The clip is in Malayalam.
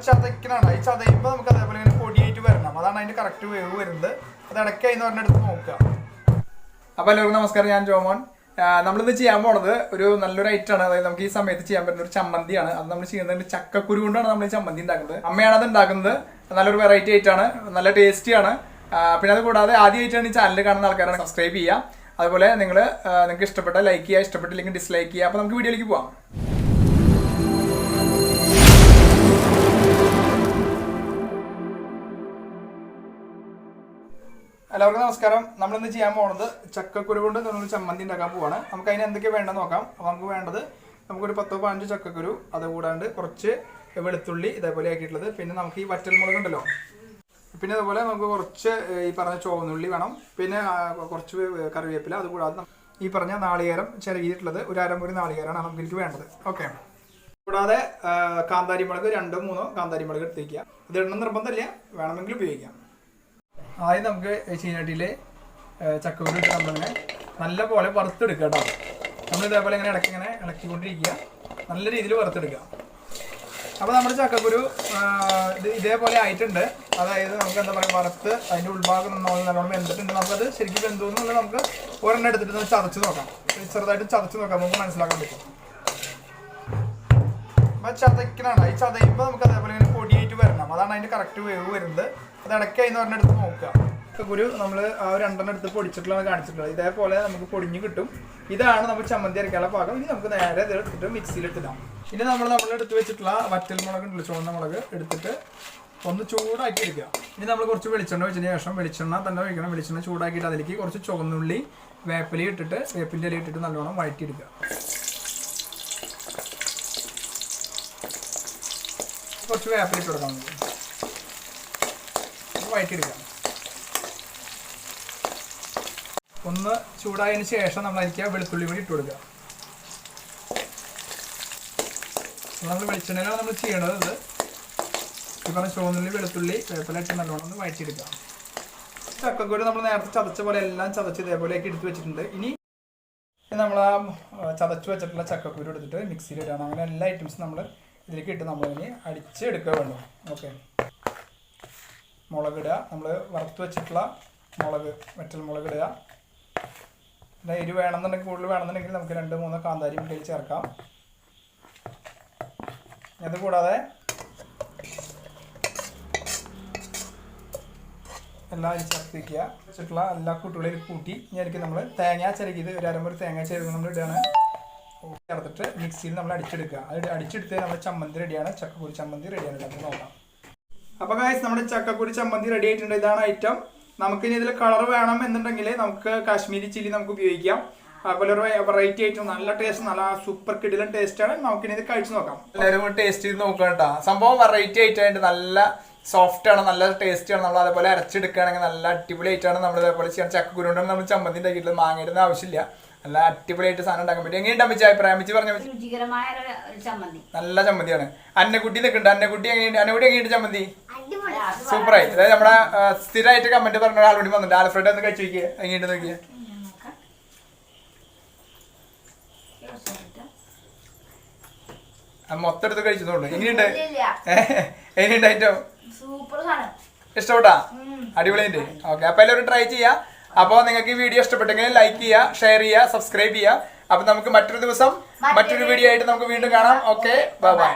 ചതയ്ക്കണാണ്. ഈ ചതയുമ്പോൾ നമുക്ക് അതേപോലെ ഇങ്ങനെ പൊടിയായിട്ട് വരണം. അതാണ് അതിന്റെ കറക്റ്റ് വേവ് വരുന്നത്. അത് ഇടയ്ക്കായി എന്ന് പറഞ്ഞെടുത്ത് നോക്കുക. അപ്പോൾ എല്ലാവർക്കും നമസ്കാരം, ഞാൻ ജോമോൻ. നമ്മളിന്ന് ചെയ്യാൻ പോണത് ഒരു നല്ലൊരു ഐറ്റമാണ്. അതായത് നമുക്ക് ഈ സമയത്ത് ചെയ്യാൻ പറ്റുന്ന ഒരു ചമ്മന്തിയാണ്. അത് നമ്മൾ ചെയ്യുന്നത് ചക്കക്കുരു കൊണ്ടാണ് നമ്മൾ ഈ ചമ്മന്തി ഉണ്ടാക്കുന്നത്. അമ്മയാണ് അത് ഉണ്ടാക്കുന്നത്. നല്ലൊരു വെറൈറ്റി ഐറ്റാണ്, നല്ല ടേസ്റ്റിയാണ്. പിന്നെ അത് കൂടാതെ ആദ്യമായിട്ടാണ് ഈ ചാനൽ കാണുന്ന ആൾക്കാരാണ് സബ്സ്ക്രൈബ് ചെയ്യുക. അതുപോലെ നിങ്ങൾക്ക് ഇഷ്ടപ്പെട്ട ലൈക്ക് ചെയ്യുക, ഇഷ്ടപ്പെട്ടില്ലെങ്കിൽ ഡിസ്ലൈക്ക് ചെയ്യുക. അപ്പോൾ നമുക്ക് വീഡിയോയിലേക്ക് പോകാം. എല്ലാവർക്കും നമസ്കാരം. നമ്മളിന്ന് ചെയ്യാൻ പോകുന്നത് ചക്കക്കുരു കൊണ്ട് നമ്മൾ ചമ്മന്തി ഉണ്ടാക്കാൻ പോവാണ്. നമുക്ക് അതിന് എന്തൊക്കെ വേണ്ടെന്ന് നോക്കാം. അപ്പോൾ നമുക്ക് വേണ്ടത് നമുക്കൊരു 10-15 ചക്കക്കുരു, അതുകൂടാണ്ട് കുറച്ച് വെളുത്തുള്ളി ഇതേപോലെ ആക്കിയിട്ടുള്ളത്. പിന്നെ നമുക്ക് ഈ വറ്റൽമുളക് ഉണ്ടല്ലോ, പിന്നെ അതുപോലെ നമുക്ക് കുറച്ച് ഈ പറഞ്ഞ ചുവന്നുള്ളി വേണം. പിന്നെ കുറച്ച് കറിവേപ്പില, അതുകൂടാതെ ഈ പറഞ്ഞ നാളികേരം ചിരകിയിട്ടുള്ളത് ഒരു അരമുറി നാളികേരമാണ് നമുക്ക് എനിക്ക് വേണ്ടത്. ഓക്കെ. കൂടാതെ കാന്താരി മുളക് 2-3 കാന്താരി മുളക് എടുത്തേക്കുക. ഇത് ഇടണം നിർബന്ധമില്ല, വേണമെങ്കിൽ ഉപയോഗിക്കാം. ആദ്യം നമുക്ക് ചീനട്ടിയിൽ ചക്കക്കുരു ഇട്ട് നമ്മളിങ്ങനെ നല്ല പോലെ വറുത്തെടുക്കുക കേട്ടോ. നമ്മൾ ഇതേപോലെ ഇങ്ങനെ ഇടയ്ക്കിങ്ങനെ ഇളക്കിക്കൊണ്ടിരിക്കുക, നല്ല രീതിയിൽ വറുത്തെടുക്കുക. അപ്പോൾ നമ്മുടെ ചക്കക്കുരു ഇതേപോലെ ആയിട്ടുണ്ട്. അതായത് നമുക്ക് എന്താ പറയുക, വറുത്ത് അതിൻ്റെ ഉൾഭാഗം നല്ലോണം വെന്തിട്ടുണ്ട്. നമുക്കത് ശരിക്കും വെന്തോന്നുള്ളത് നമുക്ക് ഒരെണ്ണം എടുത്തിട്ട് ചതച്ച് നോക്കാം. ചെറുതായിട്ട് ചതച്ച് നോക്കാം, നമുക്ക് മനസ്സിലാക്കാൻ പറ്റും. അപ്പോൾ ചതയ്ക്കണാണ്. ഈ ചതയുമ്പോൾ നമുക്ക് അതേപോലെ ഇങ്ങനെ പൊടിയായിട്ട് വരണം. അതാണ് അതിൻ്റെ കറക്റ്റ് വേവ് വരുന്നത്. അത് ഇടയ്ക്കായി എന്ന് പറഞ്ഞെടുത്ത് നോക്കുക. ചക്കക്കുരു നമ്മൾ ആ 2 എടുത്ത് പൊടിച്ചിട്ടുള്ളത് കാണിച്ചിട്ടുള്ളത്. ഇതേപോലെ നമുക്ക് പൊടിഞ്ഞ് കിട്ടും. ഇതാണ് നമുക്ക് ചമ്മന്തി അരയ്ക്കാനുള്ള പാകം. ഇനി നമുക്ക് നേരെ ഇത് എടുത്തിട്ട് മിക്സിയിലിട്ടിടാം. ഇനി നമ്മൾ എടുത്ത് വെച്ചിട്ടുള്ള വറ്റൽമുളക് ഉണ്ടല്ലോ, ചുവന്ന മുളക് എടുത്തിട്ട് ഒന്ന് ചൂടാക്കി എടുക്കുക. ഇനി നമ്മൾ കുറച്ച് വെളിച്ചെണ്ണ വെച്ചതിന് ശേഷം, വെളിച്ചെണ്ണ തന്നെ ഒഴിക്കണം. വെളിച്ചെണ്ണ ചൂടാക്കിയിട്ട് അതിലേക്ക് കുറച്ച് ചുവന്നുള്ളി, വേപ്പില ഇട്ടിട്ട് വേപ്പിൻ്റെ ഇല ഇട്ടിട്ട് നല്ലോണം വഴറ്റിയെടുക്കുക. കുറച്ച് വേപ്പില ഇട്ട് കൊടുക്കാം. വഴറ്റിയെടുക്കാം. ഒന്ന് ചൂടായതിന് ശേഷം നമ്മൾ അതിലേക്ക് വെളുത്തുള്ളി കൂടി ഇട്ട് കൊടുക്കുക. നമ്മൾ വെളിച്ചെണ്ണയിലാണ് നമ്മൾ ചെയ്യേണ്ടത്. ഇത് ഈ പറഞ്ഞ ചുവന്നുള്ളി, വെളുത്തുള്ളി, വേപ്പില ഇട്ട് നല്ലോണം ഒന്ന് വഴറ്റിയെടുക്കുക. ചക്കക്കുരു നമ്മൾ നേരത്തെ ചതച്ച പോലെ എല്ലാം ചതച്ച് ഇതേപോലെയൊക്കെ എടുത്ത് വെച്ചിട്ടുണ്ട്. ഇനി നമ്മൾ ആ ചതച്ച് വെച്ചിട്ടുള്ള ചക്കക്കുരു എടുത്തിട്ട് മിക്സിയിൽ ഇടണം. അങ്ങനെ എല്ലാ ഐറ്റംസും നമ്മൾ ഇതിലേക്ക് ഇട്ട് നമ്മളിനി അടിച്ചെടുക്കുക വേണം. ഓക്കെ. മുളകിടുക, നമ്മൾ വറുത്ത് വെച്ചിട്ടുള്ള മുളക്, വറ്റൽമുളക് ഇടുക. പിന്നെ എരിവ് വേണമെന്നുണ്ടെങ്കിൽ, കൂടുതൽ വേണമെന്നുണ്ടെങ്കിൽ നമുക്ക് 2-3 കാന്താരി മുട്ടയിൽ ചേർക്കാം. അതുകൂടാതെ എല്ലാം ചേർത്ത് വയ്ക്കുക. വെച്ചിട്ടുള്ള എല്ലാ കൂട്ടുകളിലും കൂട്ടി ഞാനിക്ക് നമ്മൾ തേങ്ങ ചിരകിയത് ഒരു അരമുറി തേങ്ങ ചിരകി നമ്മൾ ഇടുകയാണ്. ചേർത്തിട്ട് മിക്സിയിൽ നമ്മൾ അടിച്ചെടുക്കുക. അത് അടിച്ചെടുത്ത് നമ്മുടെ ചമ്മന്തി റെഡിയാണ്. ചക്കക്കുരു ചമ്മന്തി റെഡിയാണ്. നമുക്ക് നോക്കാം. അപ്പോൾ ഗൈസ്, നമ്മുടെ ചക്കക്കുരു ചമ്മന്തി റെഡി ആയിട്ടുണ്ട്. ഇതാണ് ഐറ്റം. നമുക്കിനി ഇതിൽ കളർ വേണം എന്നുണ്ടെങ്കിൽ നമുക്ക് കാശ്മീരി ചില്ലി നമുക്ക് ഉപയോഗിക്കാം. അതുപോലെ ഒരു വെറൈറ്റി ആയിട്ട് നല്ല ടേസ്റ്റ്, നല്ല സൂപ്പർ കിടിലൻ ടേസ്റ്റാണ്. നമുക്കിനി ഇത് കഴിച്ച് നോക്കാം. എല്ലാവരും ടേസ്റ്റ് ചെയ്ത് നോക്കാം കേട്ടോ. സംഭവം വെറൈറ്റി ആയിട്ടായിട്ട് നല്ല സോഫ്റ്റ് ആണ്, നല്ല ടേസ്റ്റ് ആണ്. നമ്മൾ അതേപോലെ അരച്ചെടുക്കുകയാണെങ്കിൽ നല്ല അടിപൊളി ആയിട്ടാണ് നമ്മൾ ഇതേപോലെ ചെയ്യാൻ. ചക്കക്കുരു കൊണ്ടാണ് നമ്മൾ ചമ്മന്തി ഉണ്ടാക്കിയിട്ടുള്ളത്. മാങ്ങയുടെ ആവശ്യമില്ല. നല്ല അടിപൊളിയായിട്ട് സാധനം ഉണ്ടാക്കാൻ പറ്റും. എങ്ങനെയുണ്ട് അമ്മച്ചി അഭിപ്രായം? അമ്മച്ചി പറഞ്ഞ നല്ല ചമ്മന്തിയാണ്. അന്നക്കുട്ടി നിൽക്കുന്നുണ്ട്. അന്നക്കുട്ടി എങ്ങനെയുണ്ട് ചമ്മന്തി? സൂപ്പറായി. അതായത് നമ്മുടെ സ്ഥിരമായിട്ട് കമന്റ് പറഞ്ഞ ഒരാൾ കൂടി വന്നിട്ടുണ്ട്. ആൽഫ്രഡ് ഒന്ന് കഴിച്ചു നോക്കിയേ, എങ്ങനെയുണ്ട് നോക്കിയേ. മൊത്തം എടുത്ത് കഴിച്ചതുകൊണ്ട് എങ്ങനെയുണ്ട്? എങ്ങനെയുണ്ട് ഐറ്റം? ഇഷ്ടപ്പെട്ടാ? അടിപൊളിയുണ്ട്. ഓക്കെ. അപ്പൊ എല്ലാവരും ട്രൈ ചെയ്യാം. അപ്പോൾ നിങ്ങൾക്ക് ഈ വീഡിയോ ഇഷ്ടപ്പെട്ടെങ്കിൽ ലൈക്ക് ചെയ്യുക, ഷെയർ ചെയ്യുക, സബ്സ്ക്രൈബ് ചെയ്യുക. അപ്പൊ നമുക്ക് മറ്റൊരു ദിവസം മറ്റൊരു വീഡിയോ ആയിട്ട് നമുക്ക് വീണ്ടും കാണാം. Okay, bye bye.